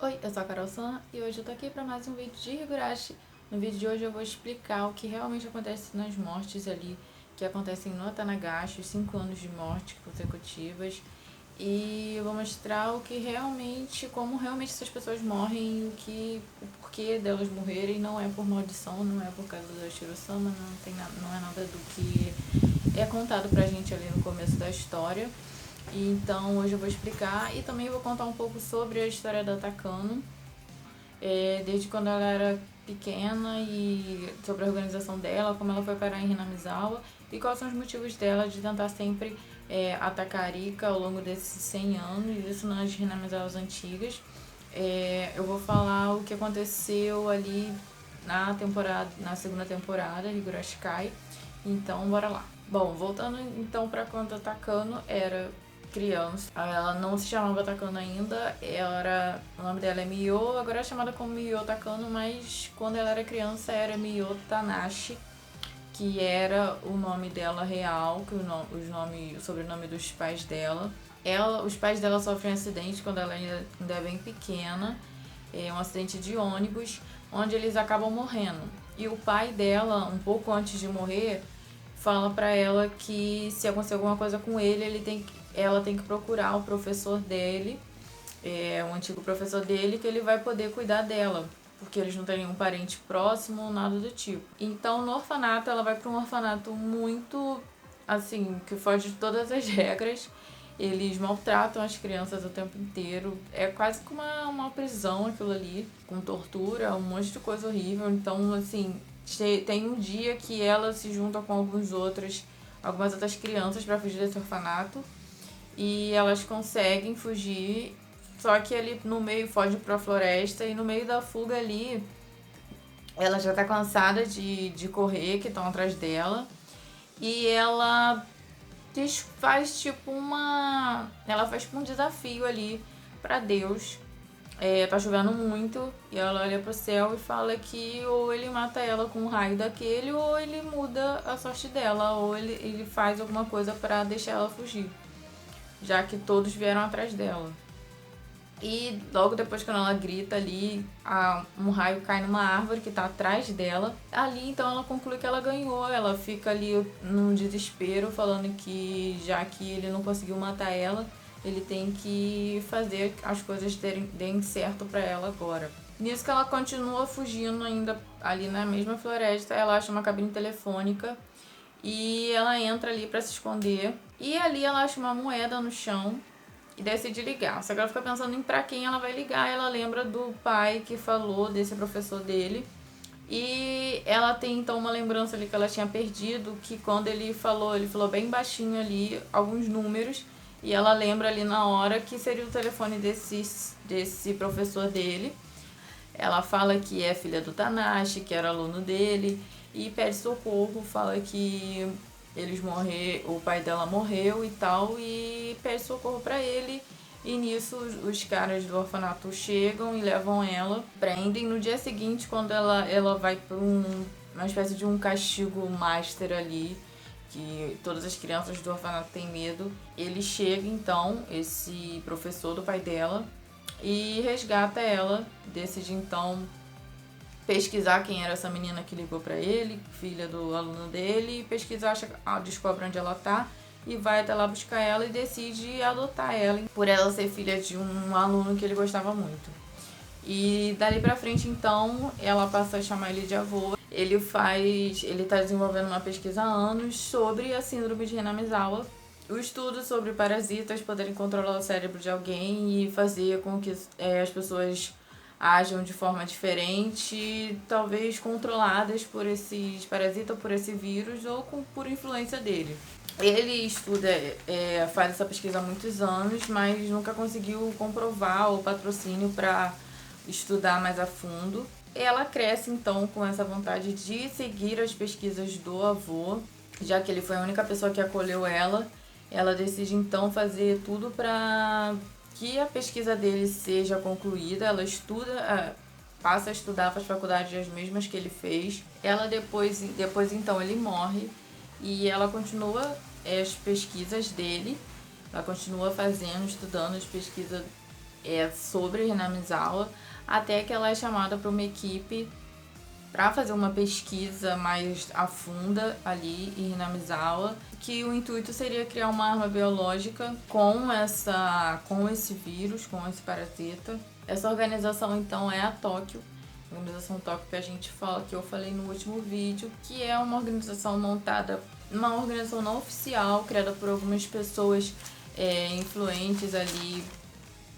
Oi, eu sou a Carol Sana e hoje eu tô aqui para mais um vídeo de Higurashi. No vídeo de hoje eu vou explicar o que realmente acontece nas mortes ali que acontecem no Tanagashi, os 5 anos de morte consecutivas. E eu vou mostrar o que realmente, como realmente essas pessoas morrem, o porquê delas morrerem. Não é por maldição, não é por causa da Shiro-sama, não é nada do que é contado pra gente ali no começo da história. Então hoje eu vou explicar e também vou contar um pouco sobre a história da Takano, desde quando ela era pequena e sobre a organização dela, como ela foi parar em Hinamizawa e quais são os motivos dela de tentar sempre atacar a Rika ao longo desses 100 anos, isso nas Hinamizawas antigas. Eu vou falar o que aconteceu ali na segunda temporada de Higurashi Kai. Então, bora lá. Bom, voltando então para quando a Takano era criança. Ela não se chamava Takano ainda, o nome dela é Mio, agora é chamada como Mio Takano, mas quando ela era criança era Mio Tanashi, que era o nome dela real, que o sobrenome dos pais dela. Os pais dela sofrem um acidente quando ela ainda é bem pequena, um acidente de ônibus, onde eles acabam morrendo. E o pai dela, um pouco antes de morrer, fala pra ela que se acontecer alguma coisa com ele, ela tem que procurar o professor dele, um antigo professor dele, que ele vai poder cuidar dela, porque eles não têm nenhum parente próximo, nada do tipo. Então, no orfanato, ela vai para um orfanato muito, assim, que foge de todas as regras. Eles maltratam as crianças o tempo inteiro. É quase como uma prisão aquilo ali, com tortura, um monte de coisa horrível. Então, assim, tem um dia que ela se junta com algumas outras crianças para fugir desse orfanato. E elas conseguem fugir, só que ali no meio foge pra floresta e no meio da fuga ali ela já tá cansada de correr, que estão atrás dela. E ela faz tipo uma. Ela faz tipo um desafio ali pra Deus. Tá chovendo muito e ela olha pro céu e fala que ou ele mata ela com um raio daquele ou ele muda a sorte dela, ou ele faz alguma coisa pra deixar ela fugir, já que todos vieram atrás dela. E logo depois, quando ela grita ali, um raio cai numa árvore que tá atrás dela. Ali então ela conclui que ela ganhou. Ela fica ali num desespero, falando que já que ele não conseguiu matar ela, ele tem que fazer as coisas deem certo pra ela agora. Nisso que ela continua fugindo ainda ali na mesma floresta, ela acha uma cabine telefônica e ela entra ali pra se esconder. E ali ela acha uma moeda no chão e decide ligar. Só que ela fica pensando em pra quem ela vai ligar. Ela lembra do pai que falou, desse professor dele. E ela tem então uma lembrança ali que ela tinha perdido, que quando ele falou bem baixinho ali alguns números. E ela lembra ali na hora que seria o telefone desse professor dele. Ela fala que é filha do Tanashi, que era aluno dele, e pede socorro, fala que o pai dela morreu e tal, e pede socorro pra ele. E nisso os caras do orfanato chegam e levam ela, prendem. No dia seguinte, quando ela vai pra uma espécie de um castigo master ali, que todas as crianças do orfanato têm medo, ele chega então, esse professor do pai dela, e resgata ela. Decide então pesquisar quem era essa menina que ligou pra ele, filha do aluno dele, e pesquisar, descobre onde ela tá e vai até lá buscar ela e decide adotar ela, por ela ser filha de um aluno que ele gostava muito. E dali pra frente, então, ela passa a chamar ele de avô. Ele tá desenvolvendo uma pesquisa há anos sobre a síndrome de Hinamizawa, o estudo sobre parasitas poderem controlar o cérebro de alguém e fazer com que as pessoas ajam de forma diferente, talvez controladas por esses parasitas, por esse vírus ou por influência dele. Ele estuda, faz essa pesquisa há muitos anos, mas nunca conseguiu comprovar o patrocínio para estudar mais a fundo. Ela cresce então com essa vontade de seguir as pesquisas do avô, já que ele foi a única pessoa que acolheu ela. Ela decide então fazer tudo para que a pesquisa dele seja concluída. Ela estuda, passa a estudar, faz faculdade as mesmas que ele fez. Ela depois então ele morre e ela continua as pesquisas dele. Ela continua fazendo, estudando as pesquisas sobre Hinamizawa, até que ela é chamada para uma equipe para fazer uma pesquisa mais a funda ali em Hinamizawa, que o intuito seria criar uma arma biológica com esse vírus, com esse parasita. Essa organização então é a Tóquio, a organização Tóquio que eu falei no último vídeo, que é uma organização montada, uma organização não oficial, criada por algumas pessoas influentes ali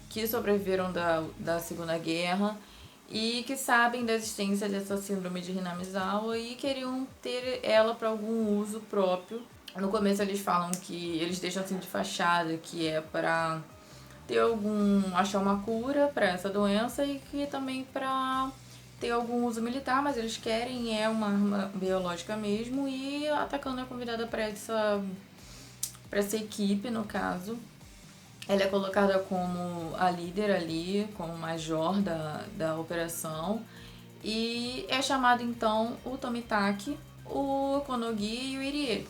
que sobreviveram da Segunda Guerra e que sabem da existência dessa síndrome de Hinamizawa e queriam ter ela para algum uso próprio. No começo eles falam que eles deixam assim de fachada, que é para achar uma cura para essa doença e que também para ter algum uso militar, mas eles querem uma arma biológica mesmo, e a Takano é convidada para essa equipe, no caso. Ela é colocada como a líder ali, como major da operação. E é chamado então o Tomitaki, o Okonogi e o Irie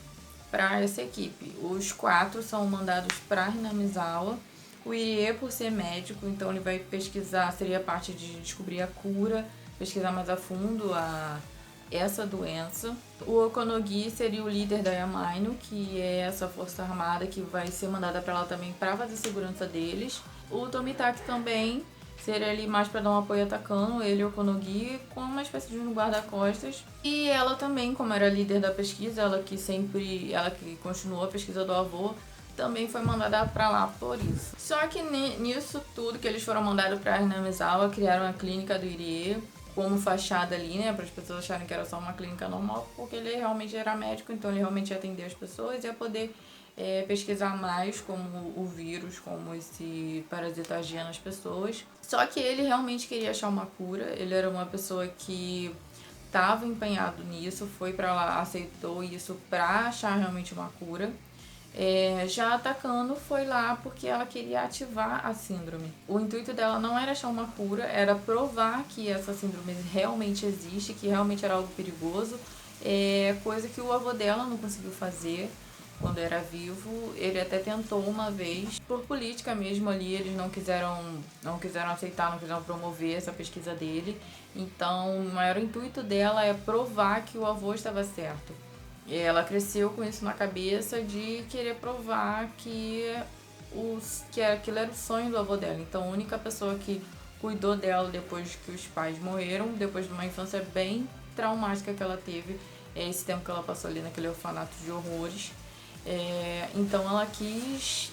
para essa equipe. Os 4 são mandados para Hinamizawa. O Irie, por ser médico, então ele vai pesquisar, seria a parte de descobrir a cura, pesquisar mais a fundo essa doença. O Okonogi seria o líder da Yamaino, que é essa força armada que vai ser mandada para lá também para fazer segurança deles. O Tomitaki também seria ali mais para dar um apoio a Takano, ele e o Okonogi, com uma espécie de um guarda-costas. E ela também, como era líder da pesquisa, ela que continuou a pesquisa do avô, também foi mandada para lá por isso. Só que nisso tudo que eles foram mandados para Hinamizawa, criaram a clínica do Irie como fachada ali, né, para as pessoas acharem que era só uma clínica normal, porque ele realmente era médico, então ele realmente ia atender as pessoas e ia poder pesquisar mais como o vírus, como esse parasita agia nas pessoas. Só que ele realmente queria achar uma cura, ele era uma pessoa que estava empenhado nisso, foi para lá, aceitou isso para achar realmente uma cura. Já a Takano foi lá porque ela queria ativar a síndrome. O intuito dela não era achar uma cura, era provar que essa síndrome realmente existe, que realmente era algo perigoso, coisa que o avô dela não conseguiu fazer quando era vivo. Ele até tentou uma vez, por política mesmo ali, eles não quiseram aceitar, não quiseram promover essa pesquisa dele. Então o maior intuito dela é provar que o avô estava certo. Ela cresceu com isso na cabeça de querer provar que aquilo era o sonho do avô dela. Então, a única pessoa que cuidou dela depois que os pais morreram, depois de uma infância bem traumática que ela teve, esse tempo que ela passou ali naquele orfanato de horrores. Então,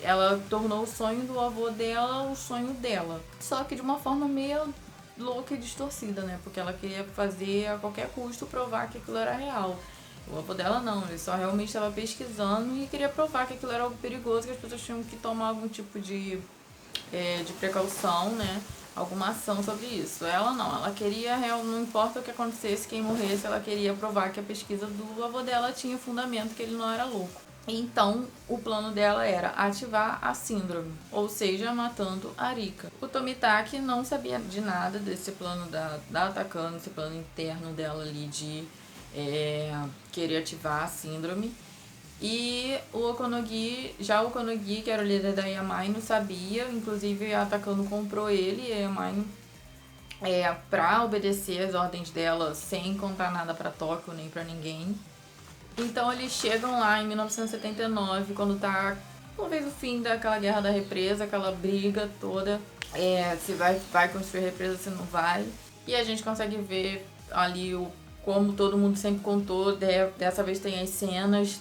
ela tornou o sonho do avô dela o sonho dela. Só que de uma forma meio louca e distorcida, né? Porque ela queria fazer a qualquer custo provar que aquilo era real. O avô dela não, ele só realmente estava pesquisando e queria provar que aquilo era algo perigoso, que as pessoas tinham que tomar algum tipo de precaução, né? Alguma ação sobre isso. Ela não, ela queria, não importa o que acontecesse, quem morresse, ela queria provar que a pesquisa do avô dela tinha fundamento, que ele não era louco. Então, o plano dela era ativar a síndrome, ou seja, matando a Rika. O Tomitaki não sabia de nada desse plano da Takano, esse plano interno dela ali de querer ativar a síndrome. E o Okonogi, que era o líder da Yamaino, sabia, inclusive a Takano comprou ele e a Yamaino pra obedecer as ordens dela sem contar nada pra Tóquio nem pra ninguém. Então eles chegam lá em 1979, quando tá talvez o fim daquela guerra da represa, aquela briga toda, se vai construir a represa, se não vai. E a gente consegue ver ali como todo mundo sempre contou, dessa vez tem as cenas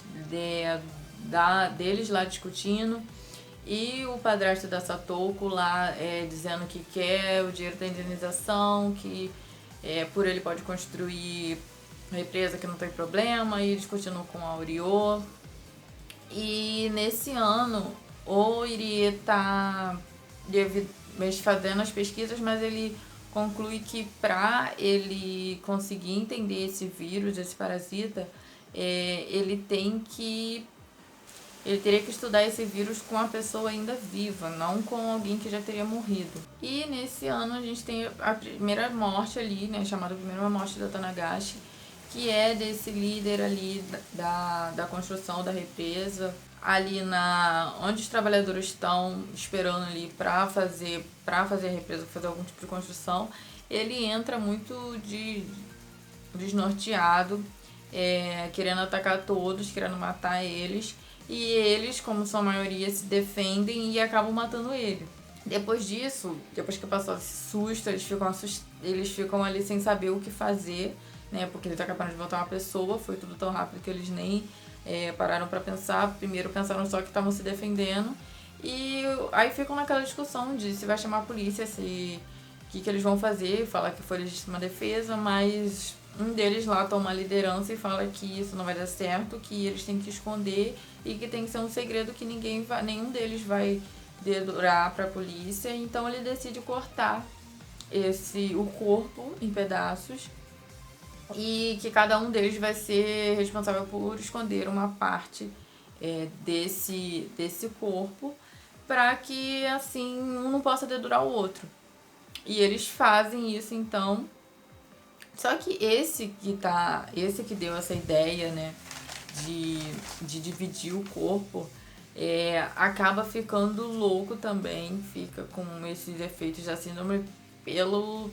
deles lá discutindo e o padrasto da Satoko lá dizendo que quer o dinheiro da indenização, que por ele pode construir represa que não tem problema, e discutindo com a Oryo. E nesse ano o Irie tá fazendo as pesquisas, mas ele conclui que para ele conseguir entender esse vírus, esse parasita, ele teria que estudar esse vírus com a pessoa ainda viva, não com alguém que já teria morrido. E nesse ano a gente tem a primeira morte ali, né, chamada primeira morte da Tanagashi, que é desse líder ali da construção da represa, ali onde os trabalhadores estão esperando ali para fazer a represa, fazer algum tipo de construção, ele entra muito desnorteado, querendo atacar todos, querendo matar eles, e eles, como são a maioria, se defendem e acabam matando ele. Depois disso, depois que passou esse susto, eles ficam ali sem saber o que fazer, né? Porque eles acabaram de voltar uma pessoa, foi tudo tão rápido que eles nem pararam pra pensar. Primeiro pensaram só que estavam se defendendo. E aí ficam naquela discussão de se vai chamar a polícia, se o que eles vão fazer, falar que foi legítima defesa, mas um deles lá toma a liderança e fala que isso não vai dar certo, que eles têm que esconder e que tem que ser um segredo que nenhum deles vai dedurar para a polícia. Então ele decide cortar o corpo em pedaços e que cada um deles vai ser responsável por esconder uma parte desse corpo para que assim um não possa dedurar o outro. E eles fazem isso então. Só que esse que deu essa ideia, né, de dividir o corpo, acaba ficando louco também, fica com esses efeitos da síndrome pelo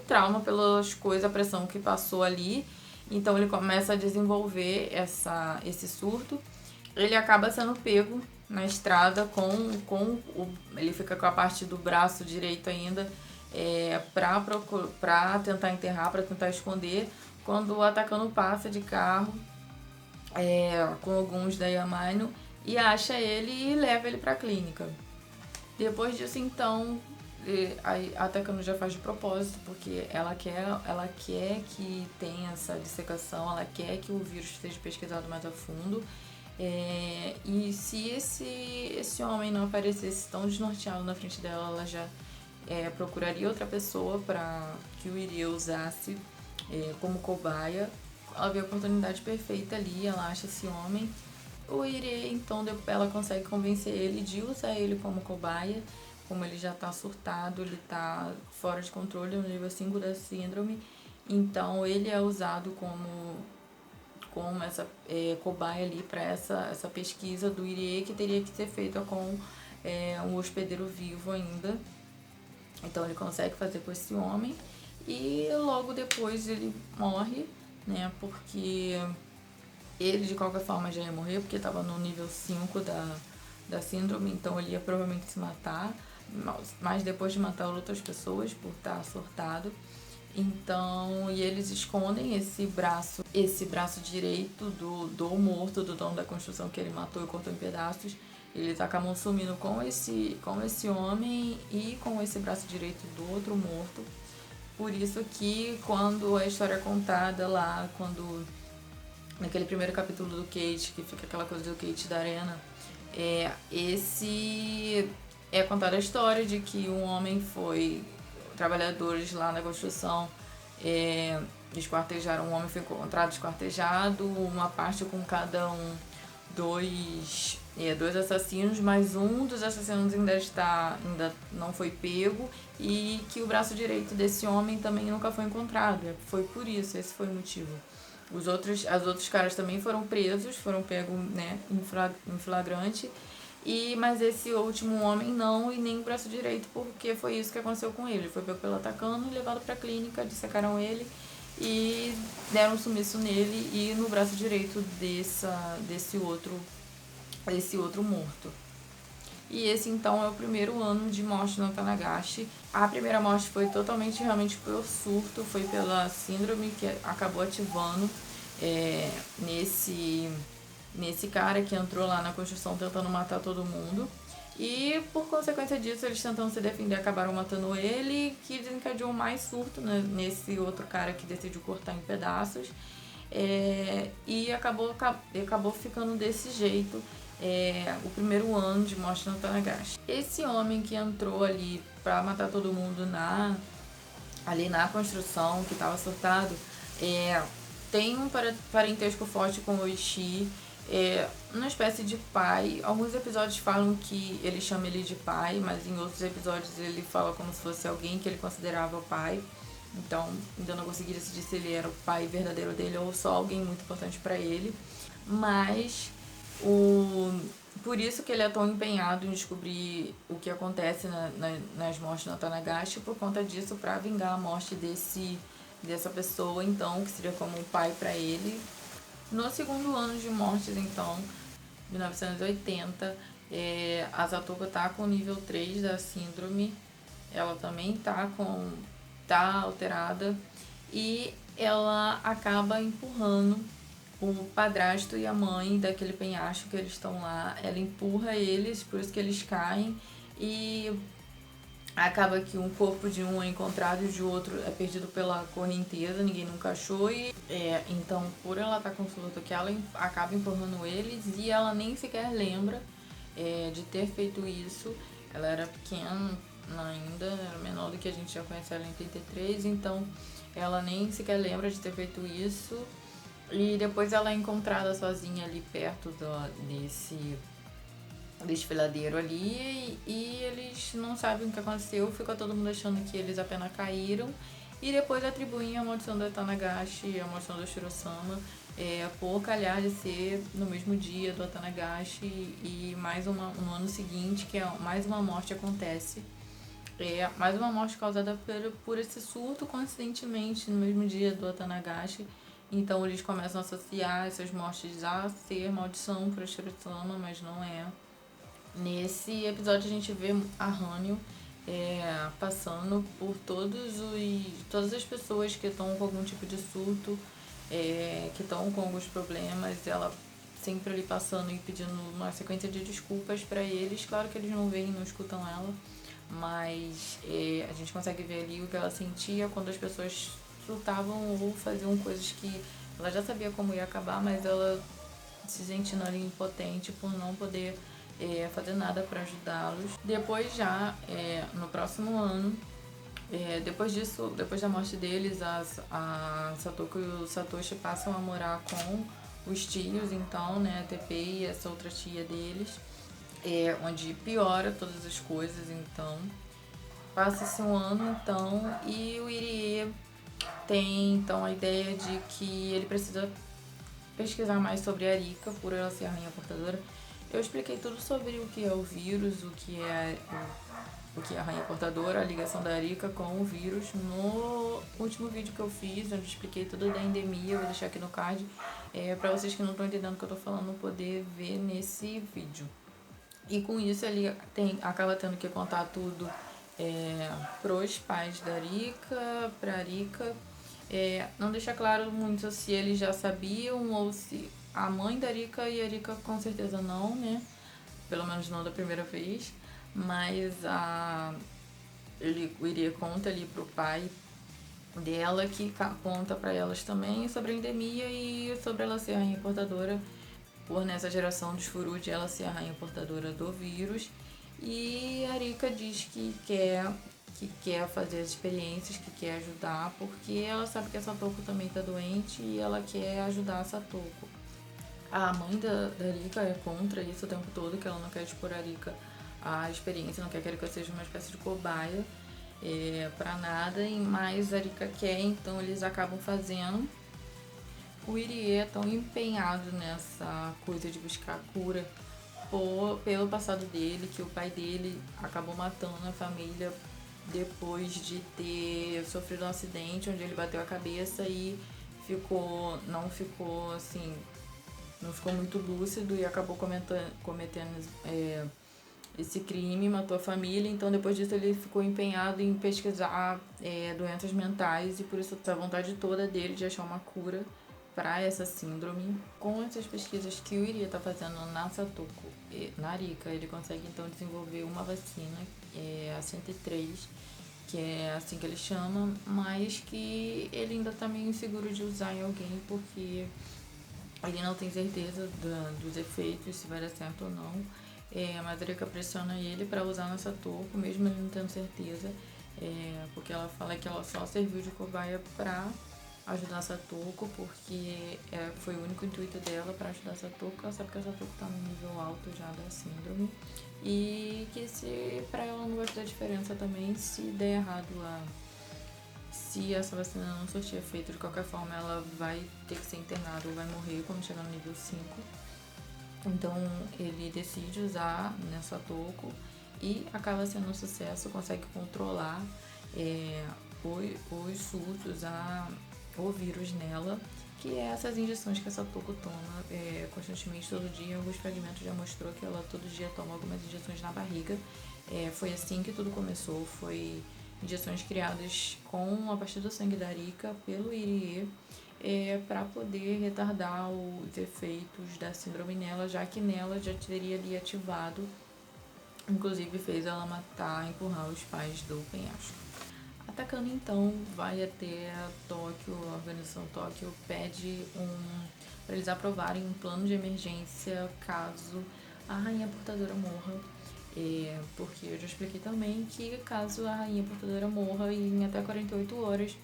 trauma, pelas coisas, a pressão que passou ali. Então ele começa a desenvolver esse surto. Ele acaba sendo pego na estrada ele fica com a parte do braço direito ainda pra tentar enterrar, pra tentar esconder, quando o atacante passa de carro com alguns da Yamaino e acha ele e leva ele pra clínica. Depois disso, então, a Takano já faz de propósito, porque ela quer que tenha essa dissecação, ela quer que o vírus seja pesquisado mais a fundo. E se esse homem não aparecesse tão desnorteado na frente dela, ela já procuraria outra pessoa para que o Irie usasse como cobaia. Ela vê a oportunidade perfeita ali, ela acha esse homem. O Irie, então, ela consegue convencer ele de usar ele como cobaia. Como ele já tá surtado, ele tá fora de controle no nível 5 da síndrome. Então ele é usado como essa cobaia ali para essa pesquisa do Irie, que teria que ser feita com um hospedeiro vivo ainda. Então ele consegue fazer com esse homem e logo depois ele morre, né? Porque ele de qualquer forma já ia morrer, porque estava no nível 5 da síndrome, então ele ia provavelmente se matar, mas depois de matar outras pessoas por estar surtado. Então, e eles escondem esse braço direito do morto, do dono da construção que ele matou e cortou em pedaços. Eles acabam sumindo com esse homem e com esse braço direito do outro morto. Por isso que quando a história é contada lá, naquele primeiro capítulo do Kate, que fica aquela coisa do Kate da arena, contada a história de que um homem trabalhadores lá na construção esquartejaram, um homem foi encontrado esquartejado, uma parte com cada um, dois assassinos, mas um dos assassinos ainda não foi pego, e que o braço direito desse homem também nunca foi encontrado. Foi por isso, esse foi o motivo. Os outros caras também foram presos, foram pegos, né, em flagrante, mas esse último homem não, e nem o braço direito, porque foi isso que aconteceu com ele. Foi pego pelo atacante e levado pra clínica, dissecaram ele e deram um sumiço nele e no braço direito desse outro morto. E esse então é o primeiro ano de morte no Tanagashi. A primeira morte foi realmente por surto, foi pela síndrome que acabou ativando nesse cara que entrou lá na construção tentando matar todo mundo. E por consequência disso, eles tentando se defender, acabaram matando ele, que desencadeou mais surto, né, nesse outro cara que decidiu cortar em pedaços. E acabou ficando desse jeito o primeiro ano de morte no Tanagashi. Esse homem que entrou ali pra matar todo mundo ali na construção, que tava surtado, tem um parentesco forte com o Ishii, uma espécie de pai. Alguns episódios falam que ele chama ele de pai, mas em outros episódios ele fala como se fosse alguém que ele considerava pai. Então, ainda não consegui decidir se ele era o pai verdadeiro dele ou só alguém muito importante para ele. Mas Por isso que ele é tão empenhado em descobrir o que acontece nas mortes na Tanagashi, por conta disso, para vingar a morte dessa pessoa, então, que seria como um pai para ele. No segundo ano de mortes, então, 1980, a Satoko tá com o nível 3 da síndrome, ela também tá alterada, e ela acaba empurrando o padrasto e a mãe daquele penhasco que eles estão lá. Ela empurra eles, por isso que eles caem, e acaba que um corpo de um é encontrado e o de outro é perdido pela correnteza, ninguém nunca achou. E então, por ela estar com surto, que ela acaba empurrando eles, e ela nem sequer lembra de ter feito isso. Ela era pequena ainda, era menor do que a gente já conhece ela em 83, então ela nem sequer lembra de ter feito isso. E depois ela é encontrada sozinha ali perto desse desfiladeiro ali, e eles não sabem o que aconteceu, fica todo mundo achando que eles apenas caíram, e depois atribuem a maldição da Tanagashi e a maldição do Shiro-sama por calhar de ser no mesmo dia do Tanagashi, e no ano seguinte, que mais uma morte acontece. Mais uma morte causada por esse surto, coincidentemente, no mesmo dia do Tanagashi. Então eles começam a associar essas mortes a ser maldição para Shiro-sama, mas não é. Nesse episódio a gente vê a Hanyo passando por todas as pessoas que estão com algum tipo de surto, que estão com alguns problemas, ela sempre ali passando e pedindo uma sequência de desculpas para eles. Claro que eles não veem, não escutam ela, mas a gente consegue ver ali o que ela sentia quando as pessoas surtavam ou faziam coisas que ela já sabia como ia acabar, mas ela se sentindo ali impotente por não poder fazer nada para ajudá-los. Depois já, no próximo ano, depois disso, depois da morte deles, a Satoko e o Satoshi passam a morar com os tios, então, né, a TP e essa outra tia deles, onde piora todas as coisas. Então passa-se um ano, então, e o Irie tem então a ideia de que ele precisa pesquisar mais sobre a Arika, por ela ser a rainha portadora. Eu expliquei tudo sobre o que é o vírus, o que é a rainha portadora, a ligação da Arika com o vírus, no último vídeo que eu fiz, onde eu expliquei tudo da endemia. Eu vou deixar aqui no card, para vocês que não estão entendendo o que eu tô falando, poder ver nesse vídeo. E com isso ele acaba tendo que contar tudo pros pais da Arika, pra Arika. Não deixa claro muito se eles já sabiam ou se a mãe da Arika, e a Arika com certeza não, né? Pelo menos não da primeira vez. Mas ele iria conta ali pro pai dela, que conta para elas também sobre a endemia e sobre ela ser a rainha portadora, por nessa geração dos Furude ela ser a rainha portadora do vírus. E a Arika diz que quer fazer as experiências, que quer ajudar, porque ela sabe que a Satoko também tá doente e ela quer ajudar a Satoko. A mãe da Arika é contra isso o tempo todo, que ela não quer expor a Arika a experiência, não quer que a Arika seja uma espécie de cobaia pra nada, mas a Arika quer, então eles acabam fazendo. O Irie é tão empenhado nessa coisa de buscar cura pelo passado dele, que o pai dele acabou matando a família depois de ter sofrido um acidente onde ele bateu a cabeça e não ficou muito lúcido e acabou cometendo esse crime, matou a família. Então depois disso ele ficou empenhado em pesquisar doenças mentais, e por isso a vontade toda dele de achar uma cura para essa síndrome. Com essas pesquisas que o Irie está fazendo na Satoko, na Arika, ele consegue então desenvolver uma vacina, a 103, que é assim que ele chama, mas que ele ainda está meio inseguro de usar em alguém, porque ele não tem certeza dos efeitos, se vai dar certo ou não. Mas a Arika pressiona ele para usar na Satoko, mesmo ele não tendo certeza, porque ela fala que ela só serviu de cobaia para ajudar a Satoko, porque foi o único intuito dela para ajudar a Satoko. Ela sabe que a Satoko tá no nível alto já da síndrome, e que para ela não vai fazer diferença também se der errado se essa vacina não surtir efeito. De qualquer forma, ela vai ter que ser internada ou vai morrer quando chegar no nível 5. Então ele decide usar nessa Satoko e acaba sendo um sucesso, consegue controlar os surtos, o vírus nela, que é essas injeções que a Satoko toma constantemente todo dia. Em alguns fragmentos já mostrou que ela todo dia toma algumas injeções na barriga. Foi assim que tudo começou, foi injeções criadas a partir do sangue da Arika pelo Irie, para poder retardar os efeitos da síndrome nela, já que nela já teria ali ativado, inclusive fez ela matar, empurrar os pais do penhasco. Atacando então, vai até Tóquio, a organização Tóquio pede para eles aprovarem um plano de emergência caso a rainha portadora morra. Porque eu já expliquei também que caso a rainha portadora morra em até 48 horas,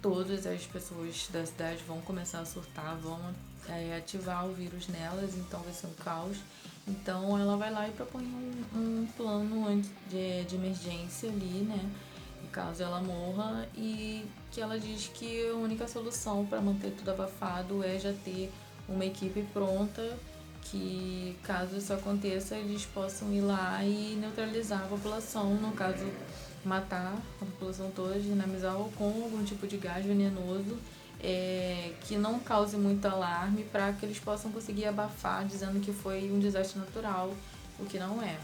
todas as pessoas da cidade vão começar a surtar, vão ativar o vírus nelas, então vai ser um caos. Então ela vai lá e propõe um plano de emergência ali, né? Caso ela morra, e que ela diz que a única solução para manter tudo abafado é já ter uma equipe pronta, que caso isso aconteça eles possam ir lá e neutralizar a população, no caso matar a população toda, dinamizar com algum tipo de gás venenoso que não cause muito alarme, para que eles possam conseguir abafar dizendo que foi um desastre natural, o que não é.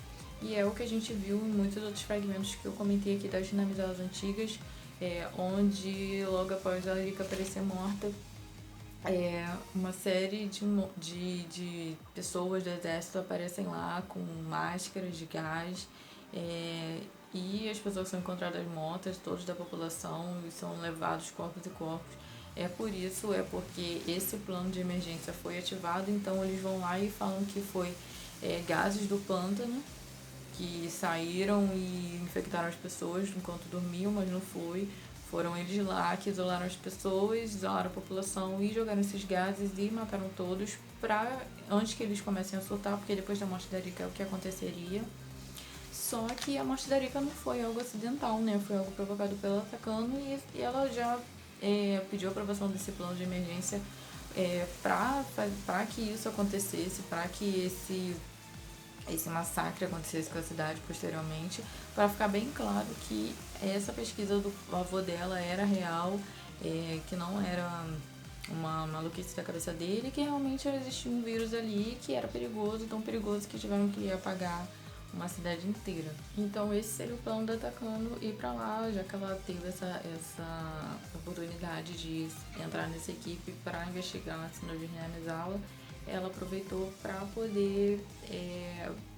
E é o que a gente viu em muitos outros fragmentos que eu comentei aqui das dinamizadas antigas, onde logo após a Arika aparecer morta, uma série de pessoas do exército aparecem lá com máscaras de gás, e as pessoas são encontradas mortas, todos da população, e são levados corpos e corpos. Porque esse plano de emergência foi ativado, então eles vão lá e falam que foi gases do pântano que saíram e infectaram as pessoas enquanto dormiam, mas não foi. Foram eles lá que isolaram as pessoas, isolaram a população e jogaram esses gases e mataram todos antes que eles comecem a surtar, porque depois da morte da Arika é o que aconteceria. Só que a morte da Arika não foi algo acidental, né? Foi algo provocado pela Atacando, e ela já pediu a aprovação desse plano de emergência para que isso acontecesse, para que esse massacre acontecesse com a cidade posteriormente, para ficar bem claro que essa pesquisa do avô dela era real, que não era uma maluquice da cabeça dele, que realmente existia um vírus ali que era perigoso, tão perigoso que tiveram que apagar uma cidade inteira. Então esse seria o plano da Atacando ir pra lá, já que ela teve essa oportunidade de entrar nessa equipe para investigar a síndrome de Namizawa. Ela aproveitou para poder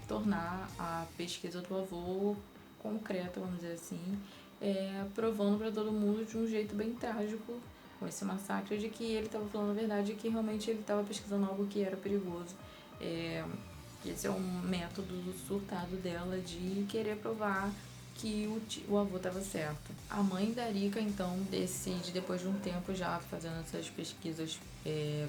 tornar a pesquisa do avô concreta, vamos dizer assim, provando para todo mundo de um jeito bem trágico, com esse massacre, de que ele estava falando a verdade e que realmente ele estava pesquisando algo que era perigoso. Esse é um método surtado dela de querer provar que o avô estava certo. A mãe da Arika, então, decide, depois de um tempo já fazendo essas pesquisas,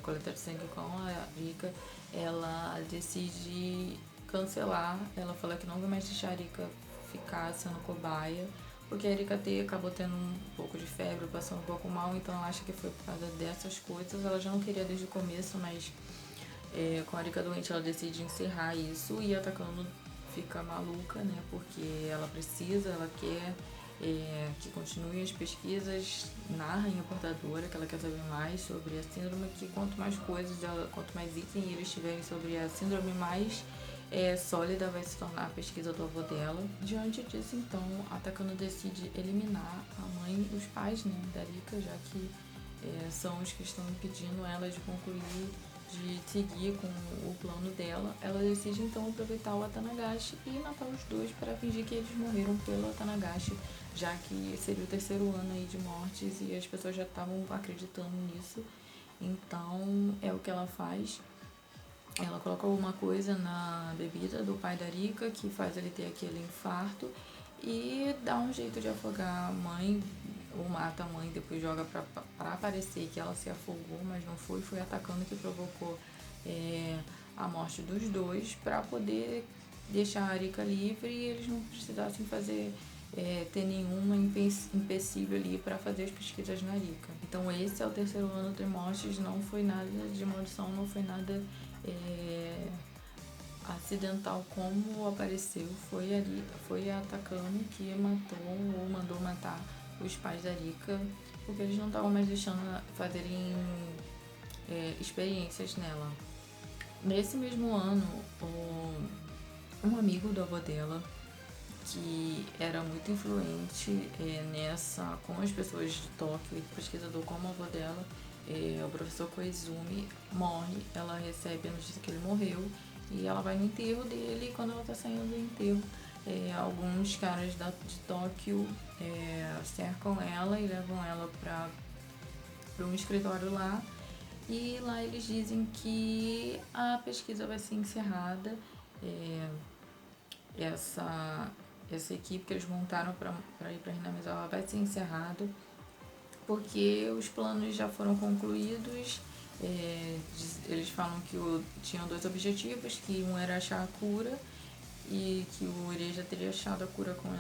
coletando sangue com a Arika, ela decide cancelar. Ela fala que não vai mais deixar a Arika ficar sendo cobaia, porque a Arika acabou tendo um pouco de febre, passando um pouco mal, então ela acha que foi por causa dessas coisas. Ela já não queria desde o começo, mas com a Arika doente ela decide encerrar isso, e a Atacando fica maluca, né? Porque ela quer que continue as pesquisas na rainha portadora, que ela quer saber mais sobre a síndrome, que quanto mais quanto mais itens eles tiverem sobre a síndrome, mais sólida vai se tornar a pesquisa do avô dela. Diante disso, então, a Atacando decide eliminar a mãe e os pais, né, da Arika, já que são os que estão impedindo ela de concluir, de seguir com o plano dela. Ela decide então aproveitar o Atanagashi e matar os dois para fingir que eles morreram pelo Atanagashi, já que seria o terceiro ano aí de mortes e as pessoas já estavam acreditando nisso. Então é o que ela faz. Ela coloca alguma coisa na bebida do pai da Arika que faz ele ter aquele infarto e dá um jeito de afogar a mãe, ou mata a mãe, depois joga pra parecer que ela se afogou, mas não foi. Foi Atacando que provocou a morte dos dois, para poder deixar a Arika livre e eles não precisassem ter nenhuma empecilho ali para fazer as pesquisas na Arika. Então esse é o terceiro ano de mortes, não foi nada de maldição, não foi nada acidental como apareceu foi a Takano que matou ou mandou matar os pais da Rika, porque eles não estavam mais deixando fazerem experiências nela. Nesse mesmo ano, um amigo do avô dela, que era muito influente com as pessoas de Tóquio, e pesquisador como o avô dela, o professor Koizumi, morre. Ela recebe a notícia que ele morreu e ela vai no enterro dele. E quando ela está saindo do enterro, alguns caras de Tóquio cercam ela e levam ela para um escritório lá. E lá eles dizem que a pesquisa vai ser encerrada. Essa equipe que eles montaram para ir para Hinamizawa vai ser encerrada porque os planos já foram concluídos. Eles falam que tinham dois objetivos, que um era achar a cura e que o Ire já teria achado a cura com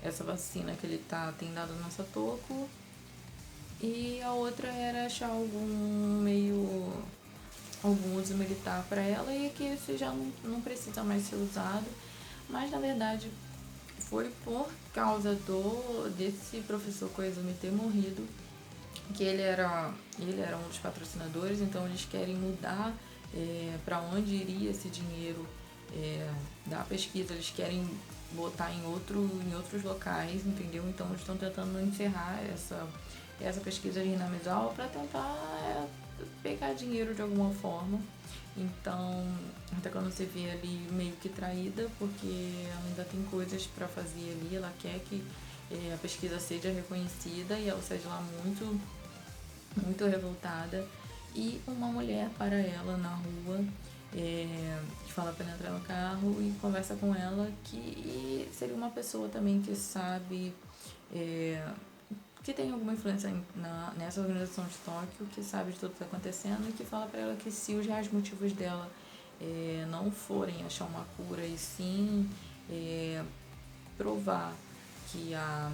essa vacina que ele tem dado no Satoko, e a outra era achar algum uso militar para ela, e que isso já não precisa mais ser usado. Mas na verdade foi por causa desse professor Koizumi ter morrido, que ele era um dos patrocinadores. Então eles querem mudar para onde iria esse dinheiro da pesquisa. Eles querem botar em outros locais, entendeu? Então eles estão tentando encerrar essa pesquisa de Hinamizawa para tentar pegar dinheiro de alguma forma. Então, até quando você vê ali meio que traída, porque ela ainda tem coisas para fazer ali, ela quer que a pesquisa seja reconhecida, e ela sai de lá muito, muito revoltada. E uma mulher para ela na rua, que fala para ela entrar no carro e conversa com ela, que seria uma pessoa também que sabe, que tem alguma influência nessa organização de Tóquio, que sabe de tudo que está acontecendo, e que fala para ela que se os reais motivos dela não forem achar uma cura, e sim provar que a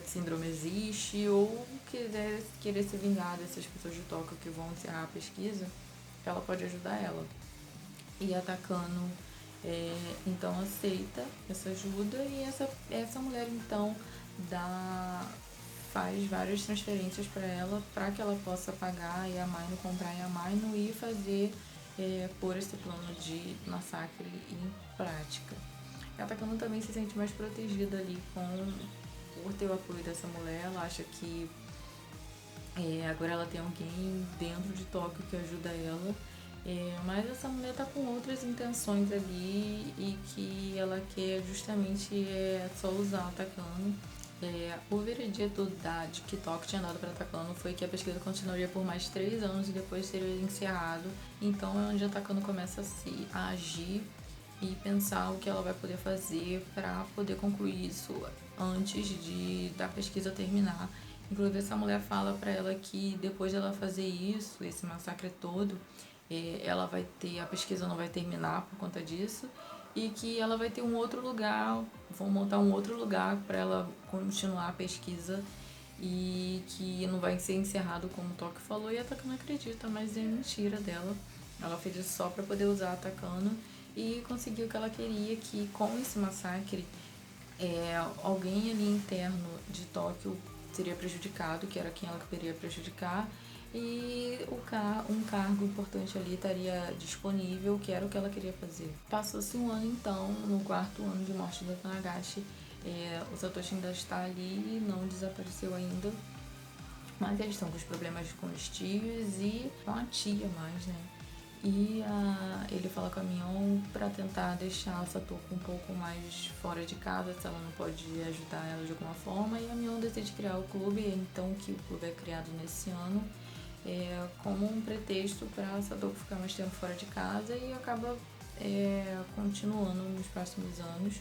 síndrome existe, ou querer se vingar dessas pessoas de Tóquio que vão encerrar a pesquisa, ela pode ajudar ela. E a Takano então aceita essa ajuda, e essa mulher então faz várias transferências para ela, para que ela possa pagar a Yamaino, comprar a Yamaino e fazer pôr esse plano de massacre em prática. A Takano também se sente mais protegida ali por ter o apoio dessa mulher. Ela acha que agora ela tem alguém dentro de Tóquio que ajuda ela, mas essa mulher tá com outras intenções ali, e que ela quer justamente só usar a Takano. O veredito de que Tóquio tinha dado para Takano foi que a pesquisa continuaria por mais 3 anos e depois seria encerrado. Então é onde a Takano começa a agir e pensar o que ela vai poder fazer para poder concluir isso antes da pesquisa terminar. Inclusive, essa mulher fala para ela que depois dela fazer isso, esse massacre todo, a pesquisa não vai terminar por conta disso, e que ela vai ter um outro lugar, vão montar um outro lugar para ela continuar a pesquisa, e que não vai ser encerrado como o Tóquio falou. E a Takano acredita, mas é mentira dela. Ela fez isso só para poder usar a Takano e conseguiu o que ela queria, que com esse massacre alguém ali interno de Tóquio seria prejudicado, que era quem ela queria prejudicar, e um cargo importante ali estaria disponível, que era o que ela queria fazer. Passou-se um ano então, no 4º ano de morte da Tanagashi, o Satoshi ainda está ali, não desapareceu ainda, mas eles estão com os problemas com os tios e com a tia mais, né? E ele fala com a Mion para tentar deixar a Satoko um pouco mais fora de casa, se ela não pode ajudar ela de alguma forma. E a Mion decide criar o clube, então que o clube é criado nesse ano como um pretexto para a Satoko ficar mais tempo fora de casa, e acaba continuando nos próximos anos.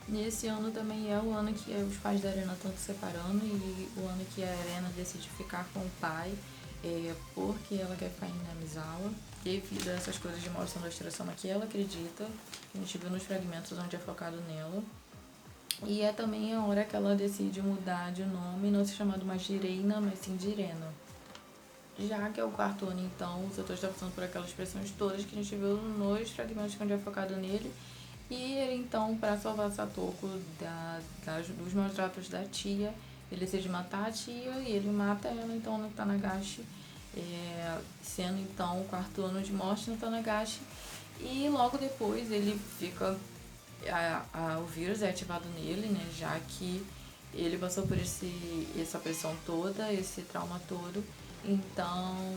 Nesse ano também é o ano que os pais da Arena estão se separando, e o ano que a Arena decide ficar com o pai, porque ela quer ficar em Hinamizawa, devido a essas coisas de maldição da extração que ela acredita, que a gente viu nos fragmentos onde é focado nela. E é também a hora que ela decide mudar de nome, não ser chamado mais de Irena, mas sim de Irena. Já que é o quarto ano, então, o Satoshi está passando por aquelas pressões todas que a gente viu nos fragmentos que a gente é focado nele. E ele, então, para salvar Satoko dos maus tratos da tia, ele decide matar a tia e ele mata ela, então, no Tanagashi, sendo, então, o quarto ano de morte no Tanagashi. E logo depois ele fica... o vírus é ativado nele, né, já que ele passou por essa pressão toda, esse trauma todo. Então,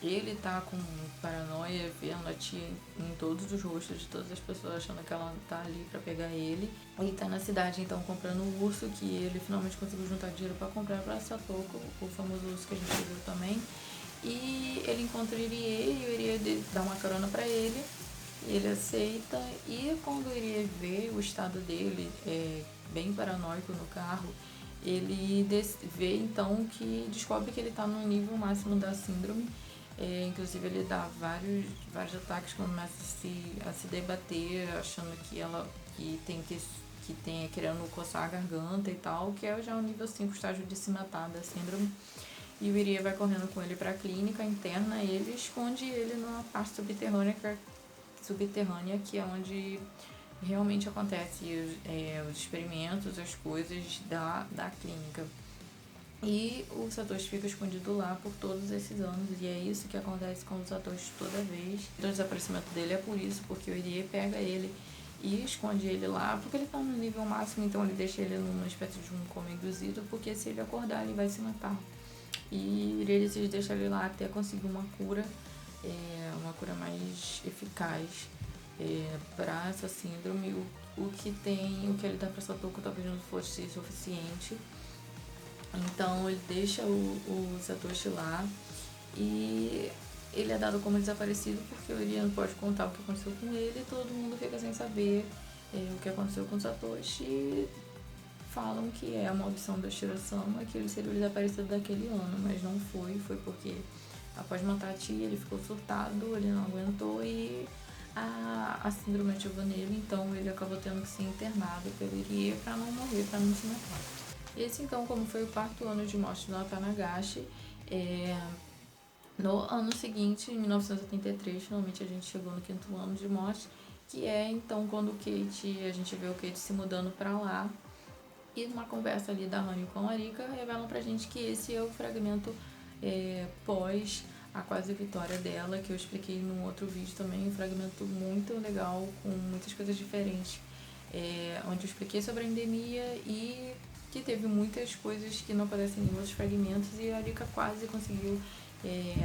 ele tá com paranoia, vendo a tia em todos os rostos de todas as pessoas, achando que ela tá ali pra pegar ele. Ele tá na cidade, então, comprando o urso, que ele finalmente conseguiu juntar dinheiro pra comprar pra Satoko, o famoso urso que a gente viu também. E ele encontra o Irie, e o Irie dá uma carona pra ele, e ele aceita. E quando o Irie vê o estado dele, bem paranoico no carro, ele vê então que descobre que ele está no nível máximo da síndrome. Inclusive ele dá vários ataques, começa a se debater, achando que ela que tem querendo coçar a garganta e tal, que é já o nível 5, estágio de se matar da síndrome. E o Irie vai correndo com ele para a clínica interna, ele esconde ele numa parte subterrânea, que é onde realmente acontece os experimentos, as coisas da clínica. E o Satoshi fica escondido lá por todos esses anos, e é isso que acontece com o Satoshi toda vez. O desaparecimento dele é por isso, porque o Irie pega ele e esconde ele lá, porque ele tá no nível máximo, então ele deixa ele numa espécie de um coma induzido, porque se ele acordar ele vai se matar. E o Irie decide deixar ele lá até conseguir uma cura mais eficaz para essa síndrome. O que ele dá para Satoko talvez não fosse suficiente. Então ele deixa o Satoshi lá e ele é dado como desaparecido, porque o Irie não pode contar o que aconteceu com ele, e todo mundo fica sem saber o que aconteceu com o Satoshi. E falam que é a maldição da Shirosama, que ele seria o desaparecido daquele ano, mas não foi porque após matar a tia ele ficou surtado, ele não aguentou e a síndrome ativou nele, então ele acabou tendo que ser internado pelo Irie para não morrer, para não se matar. Esse, então, como foi o quarto ano de morte do Tanagashi, no ano seguinte, em 1973, finalmente a gente chegou no quinto ano de morte, que é, então, quando a gente vê o Kate se mudando para lá, e numa conversa ali da Honey com a Arika, revelam pra gente que esse é o fragmento pós a quase vitória dela, que eu expliquei num outro vídeo também, um fragmento muito legal, com muitas coisas diferentes, onde eu expliquei sobre a endemia e que teve muitas coisas que não aparecem em outros fragmentos, e a Arika quase conseguiu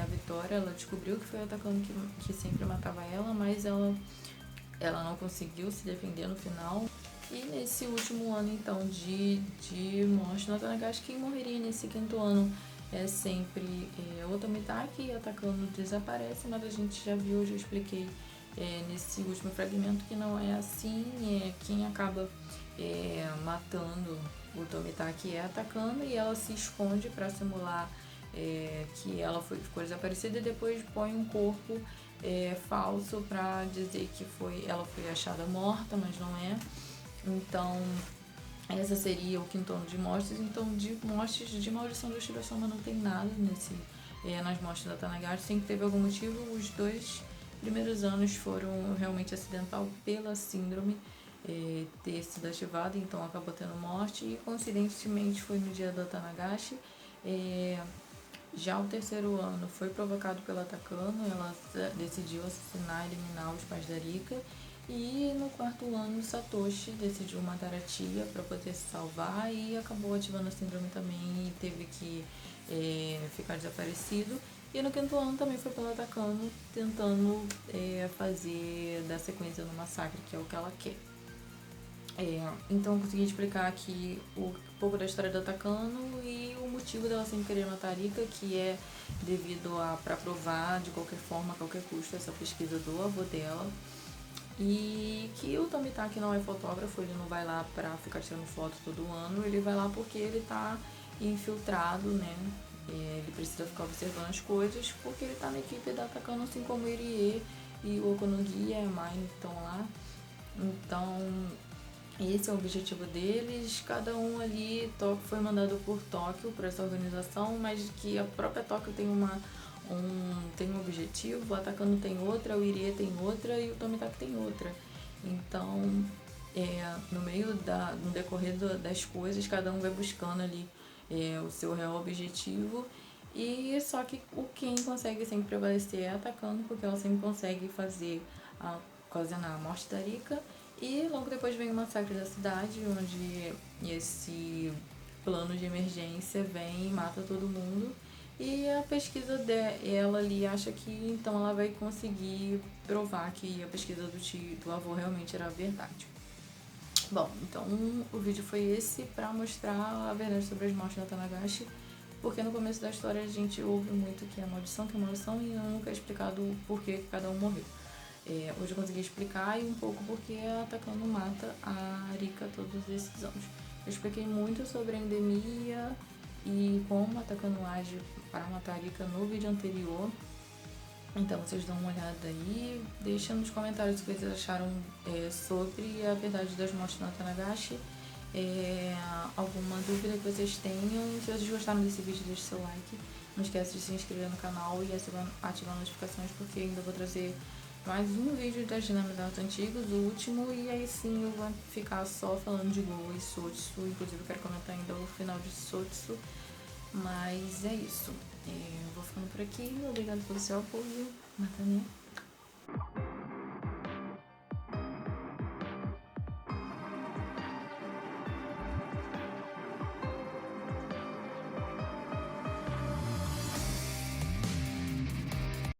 a vitória. Ela descobriu que foi o atacante que sempre matava ela, mas ela não conseguiu se defender no final. E nesse último ano, então, de morte no Tanagashi, quem morreria nesse quinto ano é sempre o Tomitaki. Atacando desaparece, mas a gente já viu, já expliquei nesse último fragmento que não é assim. Quem acaba matando o Tomitaki é atacando, e ela se esconde para simular que ela ficou desaparecida, e depois põe um corpo falso para dizer que ela foi achada morta, mas não é. Então, essa seria o quinto ano de mortes. Então, de mortes de maldição do Shirosama não tem nada nas mortes da Tanagashi. Sempre teve algum motivo. Os 2 primeiros anos foram realmente acidental pela síndrome ter sido ativada, então acabou tendo morte. E coincidentemente foi no dia da Tanagashi. Já o terceiro ano foi provocado pela Takano, ela decidiu assassinar e eliminar os pais da Rika. E no quarto ano, Satoshi decidiu matar a tia para poder se salvar, e acabou ativando a síndrome também e teve que ficar desaparecido. E no quinto ano também foi pela Takano, tentando fazer da sequência no massacre, que é o que ela quer. Então eu consegui explicar aqui um pouco da história da Takano e o motivo dela sempre querer matar a Rika, que é devido para provar de qualquer forma, a qualquer custo, essa pesquisa do avô dela. E que o Tomitaki não é fotógrafo, ele não vai lá pra ficar tirando foto todo ano, ele vai lá porque ele tá infiltrado, né? Ele precisa ficar observando as coisas, porque ele tá na equipe da Takano, assim como o Irie e o Okonogi e a Mai estão lá. Então, Esse é o objetivo deles. Cada um ali, Tóquio foi mandado por Tóquio, por essa organização, mas que a própria Tóquio tem tem um objetivo, o Atacano tem outra, o Irie tem outra e o Tomitaki tem outra. Então, no no decorrer das coisas, cada um vai buscando ali o seu real objetivo. E só que quem consegue sempre prevalecer é atacando, porque ela sempre consegue ocasionar a morte da Rika. E logo depois vem o massacre da cidade, onde esse plano de emergência vem e mata todo mundo. E a pesquisa dela ali acha que então ela vai conseguir provar que a pesquisa do avô realmente era verdade. Bom, então o vídeo foi esse para mostrar a verdade sobre as mortes da Tanagashi, porque no começo da história a gente ouve muito que é maldição, e nunca é explicado o porquê que cada um morreu. Hoje eu consegui explicar e um pouco porque a Atacano mata a Rika todos esses anos. Eu expliquei muito sobre a endemia e como a Atacano age para matar a Rika no vídeo anterior. Então vocês dão uma olhada aí, deixa nos comentários o que vocês acharam sobre a verdade das mortes da Tanagashi. Alguma dúvida que vocês tenham. Se vocês gostaram desse vídeo, deixe seu like. Não esquece de se inscrever no canal e ativar as notificações, porque ainda vou trazer mais um vídeo das dinâmicas antigas, o último, e aí sim eu vou ficar só falando de Go e Sotsu. Inclusive eu quero comentar ainda o final de Sotsu. Mas é isso. Eu vou ficando por aqui. Obrigada pelo seu apoio. Matane.